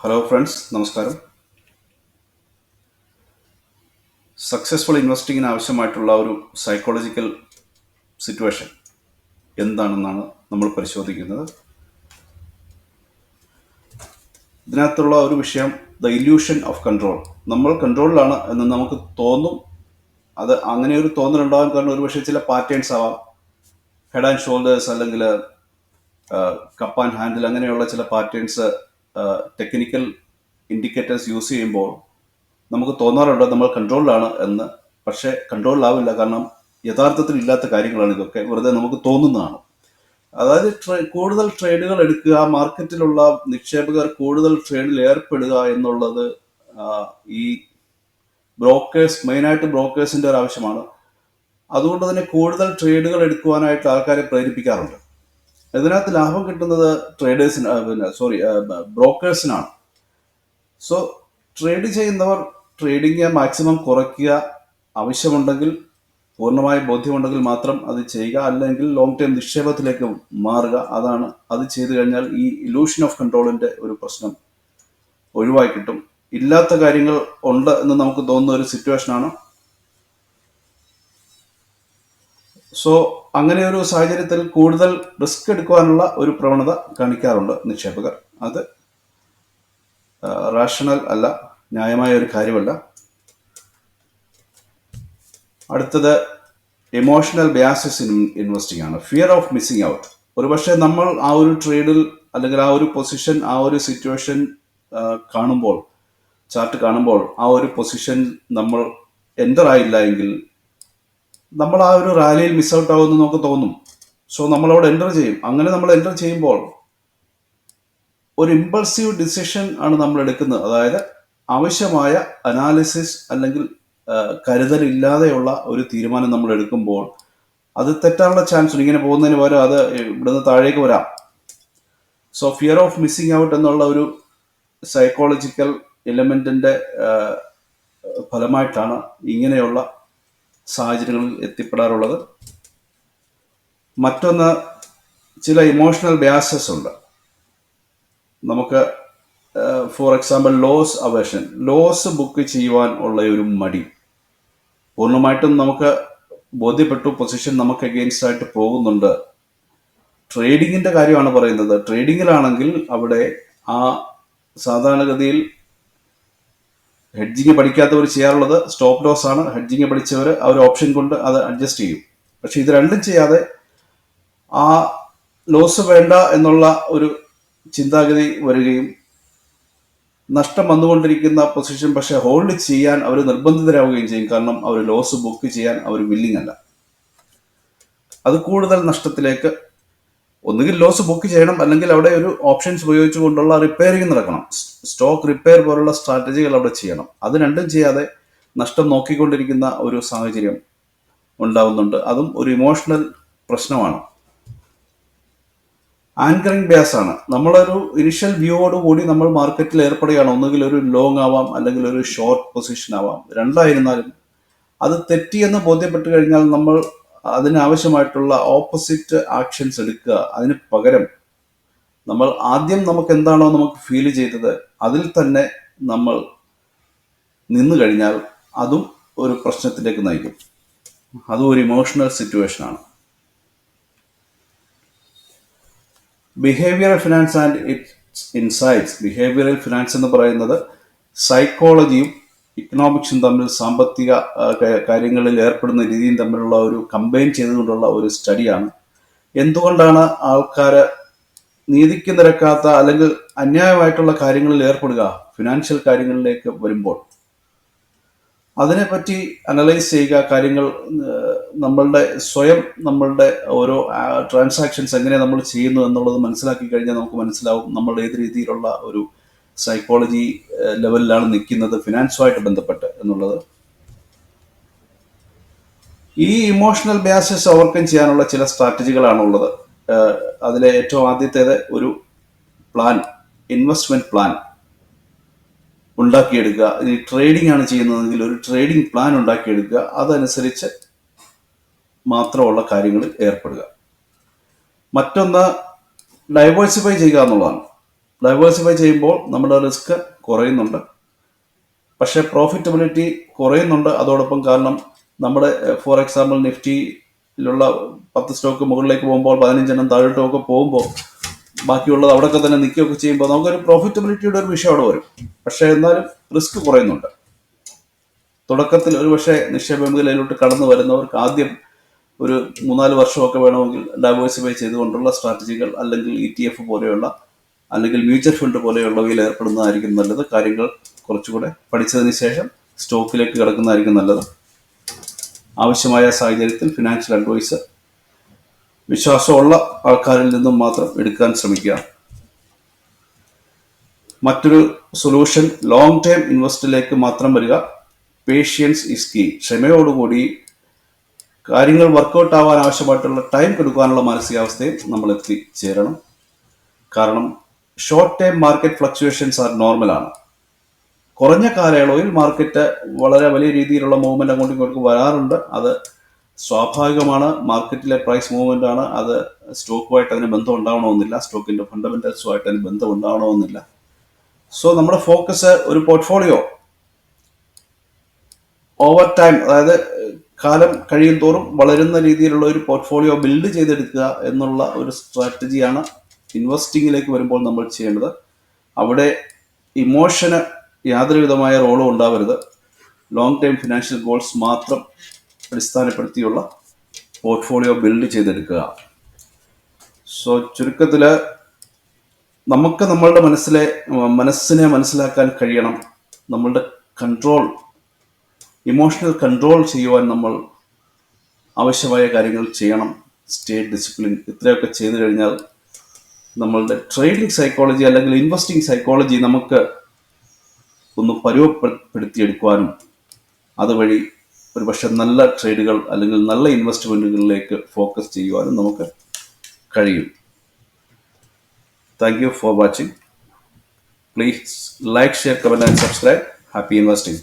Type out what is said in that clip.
Hello friends, നമസ്കാരം. Successful ഇൻവെസ്റ്റിങ്ങിന് ആവശ്യമായിട്ടുള്ള ഒരു സൈക്കോളജിക്കൽ സിറ്റുവേഷൻ എന്താണെന്നാണ് നമ്മൾ പരിശോധിക്കുന്നത്. ഇതിനകത്തുള്ള ഒരു വിഷയം ദ ഇല്യൂഷൻ ഓഫ് കൺട്രോൾ. നമ്മൾ കൺട്രോളിലാണ് എന്ന് നമുക്ക് തോന്നും. അത് അങ്ങനെ ഒരു തോന്നലുണ്ടാകാൻ കാരണം ഒരുപക്ഷെ ചില പാറ്റേൺസ് ആവാം. ഹെഡ് ആൻഡ് ഷോൾഡേഴ്സ് അല്ലെങ്കിൽ കപ്പ് ആൻഡ് ഹാൻഡിൽ, അങ്ങനെയുള്ള ചില പാറ്റേൺസ് ടെക്നിക്കൽ ഇൻഡിക്കേറ്റേഴ്സ് യൂസ് ചെയ്യുമ്പോൾ നമുക്ക് തോന്നാറുണ്ട് നമ്മൾ കൺട്രോളിലാണ് എന്ന്. പക്ഷേ കൺട്രോളിലാവില്ല, കാരണം യഥാർത്ഥത്തിൽ ഇല്ലാത്ത കാര്യങ്ങളാണ് ഇതൊക്കെ, വെറുതെ നമുക്ക് തോന്നുന്നതാണ്. അതായത് കൂടുതൽ ട്രേഡുകൾ എടുക്കുക, മാർക്കറ്റിലുള്ള നിക്ഷേപകർ കൂടുതൽ ട്രേഡിൽ ഏർപ്പെടുക എന്നുള്ളത് ഈ മെയിനായിട്ട് ബ്രോക്കേഴ്സിന്റെ ഒരു ആവശ്യമാണ്. അതുകൊണ്ട് തന്നെ കൂടുതൽ ട്രേഡുകൾ എടുക്കുവാനായിട്ട് ആൾക്കാരെ പ്രേരിപ്പിക്കാറുണ്ട്. ഇതിനകത്ത് ലാഭം കിട്ടുന്നത് ബ്രോക്കേഴ്സിനാണ്. സോ ട്രേഡ് ചെയ്യുന്നവർ ട്രേഡിങ് മാക്സിമം കുറയ്ക്കുക, ആവശ്യമുണ്ടെങ്കിൽ പൂർണ്ണമായ ബോധ്യമുണ്ടെങ്കിൽ മാത്രം അത് ചെയ്യുക, അല്ലെങ്കിൽ ലോങ് ടൈം നിക്ഷേപത്തിലേക്ക് മാറുക. അത് ചെയ്തു കഴിഞ്ഞാൽ ഈ ഇലൂഷൻ ഓഫ് കൺട്രോളിന്റെ ഒരു പ്രശ്നം ഒഴിവായി കിട്ടും. ഇല്ലാത്ത കാര്യങ്ങൾ ഉണ്ട് എന്ന് നമുക്ക് തോന്നുന്ന ഒരു സിറ്റുവേഷനാണ്. സോ അങ്ങനെ ഒരു സാഹചര്യത്തിൽ കൂടുതൽ റിസ്ക് എടുക്കുവാനുള്ള ഒരു പ്രവണത കാണിക്കാറുണ്ട് നിക്ഷേപകർ. അത് റാഷണൽ അല്ല, ന്യായമായ ഒരു കാര്യമല്ല. അടുത്തത് ഇമോഷണൽ ബയാസസ് ഇൻ ഇൻവെസ്റ്റിംഗ് ആണ്. Fear of missing out. ഒരുപക്ഷെ നമ്മൾ ആ ഒരു ട്രേഡിൽ അല്ലെങ്കിൽ ആ ഒരു പൊസിഷൻ, ആ ഒരു സിറ്റുവേഷൻ കാണുമ്പോൾ, ചാർട്ട് കാണുമ്പോൾ ആ ഒരു പൊസിഷൻ നമ്മൾ എൻ്റർ ആയില്ല എങ്കിൽ നമ്മൾ ആ ഒരു റാലിയിൽ മിസ് ഔട്ട് ആവുമെന്ന് നമുക്ക് തോന്നും. സോ നമ്മൾ അവിടെ എൻ്റർ ചെയ്യും. അങ്ങനെ നമ്മൾ എൻ്റർ ചെയ്യുമ്പോൾ ഒരു ഇമ്പൾസീവ് ഡിസിഷൻ ആണ് നമ്മൾ എടുക്കുന്നത്. അതായത് ആവശ്യമായ അനാലിസിസ് അല്ലെങ്കിൽ കരുതലില്ലാതെയുള്ള ഒരു തീരുമാനം നമ്മൾ എടുക്കുമ്പോൾ അത് തെറ്റാനുള്ള ചാൻസ് ഉണ്ട്. ഇങ്ങനെ പോകുന്നതിന് പകരം അത് ഇവിടുന്ന് താഴേക്ക് വരാം. So fear of missing out എന്നുള്ള ഒരു സൈക്കോളജിക്കൽ എലമെന്റിന്റെ ഫലമായിട്ടാണ് ഇങ്ങനെയുള്ള സാഹചര്യങ്ങളിൽ എത്തിപ്പെടാറുള്ളത്. മറ്റൊന്ന്, ചില ഇമോഷണൽ ബയാസസ് ഉണ്ട്. നമുക്ക് for example loss aversion, loss book ചെയ്യുവാൻ ഉള്ള ഒരു മടി. പൂർണ്ണമായിട്ടും നമുക്ക് ബോധ്യപ്പെട്ടു പൊസിഷൻ നമുക്ക് അഗെയിൻസ്റ്റ് ആയിട്ട് പോകുന്നുണ്ട്. ട്രേഡിങ്ങിന്റെ കാര്യമാണ് പറയുന്നത്. ട്രേഡിങ്ങിലാണെങ്കിൽ അവിടെ ആ സാധാരണഗതിയിൽ ഹെഡ്ജിങ് പഠിക്കാത്തവർ ചെയ്യാറുള്ളത് സ്റ്റോപ്പ് ലോസ് ആണ്. ഹെഡ്ജിങ് പഠിച്ചവർ ആ ഒരു ഓപ്ഷൻ കൊണ്ട് അത് അഡ്ജസ്റ്റ് ചെയ്യും. പക്ഷെ ഇത് രണ്ടും ചെയ്യാതെ ആ ലോസ് വേണ്ട എന്നുള്ള ഒരു ചിന്താഗതി വരികയും നഷ്ടം വന്നുകൊണ്ടിരിക്കുന്ന പൊസിഷൻ പക്ഷെ ഹോൾഡ് ചെയ്യാൻ അവർ നിർബന്ധിതരാവുകയും ചെയ്യും. കാരണം അവർ ലോസ് ബുക്ക് ചെയ്യാൻ അവർ വില്ലിങ് അല്ല. അത് കൂടുതൽ നഷ്ടത്തിലേക്ക്, ഒന്നുകിൽ ലോസ് ബുക്ക് ചെയ്യണം, അല്ലെങ്കിൽ അവിടെ ഒരു ഓപ്ഷൻസ് ഉപയോഗിച്ചുകൊണ്ടുള്ള റിപ്പയറിംഗ് നടക്കണം. സ്റ്റോക്ക് റിപ്പയർ പോലുള്ള സ്ട്രാറ്റജികൾ അവിടെ ചെയ്യണം. അത് രണ്ടും ചെയ്യാതെ നഷ്ടം നോക്കിക്കൊണ്ടിരിക്കുന്ന ഒരു സാഹചര്യം ഉണ്ടാവുന്നുണ്ട്. അതും ഒരു ഇമോഷണൽ പ്രശ്നമാണ്. ആങ്കറിംഗ് ബയാസ് ആണ്. നമ്മളൊരു ഇനിഷ്യൽ വ്യൂവോട് കൂടി നമ്മൾ മാർക്കറ്റിൽ ഏർപ്പെടുകയാണ്. ഒന്നുകിൽ ഒരു ലോങ് ആവാം, അല്ലെങ്കിൽ ഒരു ഷോർട്ട് പൊസിഷൻ ആവാം. രണ്ടായിരുന്നാലും അത് തെറ്റിയെന്ന് ബോധ്യപ്പെട്ട് കഴിഞ്ഞാൽ നമ്മൾ അതിനാവശ്യമായിട്ടുള്ള ഓപ്പോസിറ്റ് ആക്ഷൻസ് എടുക്കുക. അതിന് പകരം നമ്മൾ ആദ്യം നമുക്ക് എന്താണോ നമുക്ക് ഫീൽ ചെയ്തത് അതിൽ തന്നെ നമ്മൾ നിന്നു കഴിഞ്ഞാൽ അതും ഒരു പ്രശ്നത്തിലേക്ക് നയിക്കും. അതും ഒരു ഇമോഷണൽ സിറ്റുവേഷനാണ്. Behavioural finance and its insights. Behavioural finance എന്ന് പറയുന്നത് സൈക്കോളജിയും ഇക്കണോമിക്സും തമ്മിൽ, സാമ്പത്തിക കാര്യങ്ങളിൽ ഏർപ്പെടുന്ന രീതിയും തമ്മിലുള്ള ഒരു കമ്പൈൻ ചെയ്തുകൊണ്ടുള്ള ഒരു സ്റ്റഡിയാണ്. എന്തുകൊണ്ടാണ് ആൾക്കാർ നീതിക്ക് നിരക്കാത്ത അല്ലെങ്കിൽ അന്യായമായിട്ടുള്ള കാര്യങ്ങളിൽ ഏർപ്പെടുക ഫിനാൻഷ്യൽ കാര്യങ്ങളിലേക്ക് വരുമ്പോൾ? അതിനെപ്പറ്റി അനലൈസ് ചെയ്യുക. കാര്യങ്ങൾ നമ്മളുടെ ഓരോ ട്രാൻസാക്ഷൻസ് എങ്ങനെ നമ്മൾ ചെയ്യുന്നു എന്നുള്ളത് മനസ്സിലാക്കി കഴിഞ്ഞാൽ നമുക്ക് മനസ്സിലാവും നമ്മൾ ഏത് രീതിയിലുള്ള ഒരു സൈക്കോളജി ലെവലിലാണ് നിൽക്കുന്നത് ഫിനാൻസുമായിട്ട് ബന്ധപ്പെട്ട് എന്നുള്ളത്. ഈ ഇമോഷണൽ ബയാസസ് ഓവർകം ചെയ്യാനുള്ള ചില സ്ട്രാറ്റജികളാണുള്ളത്. അതിലെ ഏറ്റവും ആദ്യത്തേത് ഒരു പ്ലാൻ, ഇൻവെസ്റ്റ്മെന്റ് പ്ലാൻ ഉണ്ടാക്കിയെടുക്കുക. ഈ ട്രേഡിംഗ് ആണ് ചെയ്യുന്നതെങ്കിൽ ഒരു ട്രേഡിംഗ് പ്ലാൻ ഉണ്ടാക്കിയെടുക്കുക. അതനുസരിച്ച് മാത്രമുള്ള കാര്യങ്ങളിൽ ഏർപ്പെടുക. മറ്റൊന്ന്, ഡൈവേഴ്സിഫൈ ചെയ്യുക എന്നുള്ളതാണ്. ഡൈവേഴ്സിഫൈ ചെയ്യുമ്പോൾ നമ്മുടെ റിസ്ക് കുറയുന്നുണ്ട്, പക്ഷേ പ്രോഫിറ്റബിലിറ്റി കുറയുന്നുണ്ട് അതോടൊപ്പം. കാരണം നമ്മുടെ ഫോർ എക്സാമ്പിൾ നിഫ്റ്റിയിലുള്ള 10 സ്റ്റോക്ക് മുകളിലേക്ക് പോകുമ്പോൾ 15 താഴോട്ടൊക്കെ പോകുമ്പോൾ ബാക്കിയുള്ളത് അവിടെയൊക്കെ തന്നെ നിൽക്കുകയൊക്കെ ചെയ്യുമ്പോൾ നമുക്കൊരു പ്രോഫിറ്റബിലിറ്റിയുടെ ഒരു വിഷയം അവിടെ വരും. പക്ഷേ എന്നാലും റിസ്ക് കുറയുന്നുണ്ട്. തുടക്കത്തിൽ ഒരു പക്ഷേ നിക്ഷേപ മേഖലയിലോട്ട് കടന്നു വരുന്നവർക്ക് ആദ്യം ഒരു 3-4 വർഷമൊക്കെ വേണമെങ്കിൽ ഡൈവേഴ്സിഫൈ ചെയ്തുകൊണ്ടുള്ള സ്ട്രാറ്റജികൾ അല്ലെങ്കിൽ ETF പോലെയുള്ള അല്ലെങ്കിൽ മ്യൂച്വൽ ഫണ്ട് പോലെയുള്ളവയിൽ ഏർപ്പെടുന്നതായിരിക്കും നല്ലത്. കാര്യങ്ങൾ കുറച്ചുകൂടെ പഠിച്ചതിന് ശേഷം സ്റ്റോക്കിലേക്ക് കിടക്കുന്നതായിരിക്കും നല്ലത്. ആവശ്യമായ സാഹചര്യത്തിൽ ഫിനാൻഷ്യൽ അഡ്വൈസ് വിശ്വാസമുള്ള ആൾക്കാരിൽ നിന്നും മാത്രം എടുക്കാൻ ശ്രമിക്കുക. മറ്റൊരു സൊല്യൂഷൻ ലോങ് ടേം ഇൻവെസ്റ്റിലേക്ക് മാത്രം വരിക. Patience is key. ക്ഷമയോടുകൂടി കാര്യങ്ങൾ വർക്കൗട്ട് ആവാൻ ആവശ്യമായിട്ടുള്ള ടൈം കൊടുക്കാനുള്ള മാനസികാവസ്ഥയും നമ്മൾ എത്തിച്ചേരണം. കാരണം short time market fluctuations are നോർമലാണ്. കുറഞ്ഞ കാലയളവിൽ മാർക്കറ്റ് വളരെ വലിയ രീതിയിലുള്ള മൂവ്മെന്റ് അങ്ങോട്ടും ഇങ്ങോട്ടും വരാറുണ്ട്. അത് സ്വാഭാവികമാണ്. മാർക്കറ്റിലെ പ്രൈസ് മൂവ്മെന്റ് ആണ്. അത് സ്റ്റോക്കുമായിട്ട് അതിന് ബന്ധം ഉണ്ടാവണമെന്നില്ല, സ്റ്റോക്കിന്റെ ഫണ്ടമെന്റൽസുമായിട്ട് അതിന് ബന്ധം ഉണ്ടാവണമെന്നില്ല. സോ നമ്മുടെ ഫോക്കസ് ഒരു പോർട്ട്ഫോളിയോ ഓവർ ടൈം, അതായത് കാലം കഴിയും തോറും വളരുന്ന രീതിയിലുള്ള ഒരു പോർട്ട്ഫോളിയോ ബിൽഡ് ചെയ്തെടുക്കുക എന്നുള്ള ഒരു സ്ട്രാറ്റജിയാണ് ഇൻവെസ്റ്റിങ്ങിലേക്ക് വരുമ്പോൾ നമ്മൾ ചെയ്യേണ്ടത്. അവിടെ ഇമോഷന് യാതൊരു വിധമായ റോളും ഉണ്ടാവരുത്. ലോങ് ടൈം ഫിനാൻഷ്യൽ ഗോൾസ് മാത്രം അടിസ്ഥാനപ്പെടുത്തിയുള്ള പോർട്ട്ഫോളിയോ ബിൽഡ് ചെയ്തെടുക്കുക. സോ ചുരുക്കത്തിൽ നമുക്ക് നമ്മളുടെ മനസ്സിനെ മനസ്സിലാക്കാൻ കഴിയണം. നമ്മളുടെ ഇമോഷണൽ കൺട്രോൾ ചെയ്യുവാൻ നമ്മൾ ആവശ്യമായ കാര്യങ്ങൾ ചെയ്യണം. Stay discipline. ഇത്രയൊക്കെ ചെയ്തു കഴിഞ്ഞാൽ നമ്മളുടെ ട്രേഡിംഗ് സൈക്കോളജി അല്ലെങ്കിൽ ഇൻവെസ്റ്റിംഗ് സൈക്കോളജി നമുക്ക് ഒന്ന് പരുവപ്പെടുത്തിയെടുക്കുവാനും അതുവഴി ഒരുപക്ഷെ നല്ല ട്രേഡുകൾ അല്ലെങ്കിൽ നല്ല ഇൻവെസ്റ്റ്മെന്റുകളിലേക്ക് ഫോക്കസ് ചെയ്യുവാനും നമുക്ക് കഴിയും. Thank you for watching. Please like, share, comment and subscribe. Happy investing.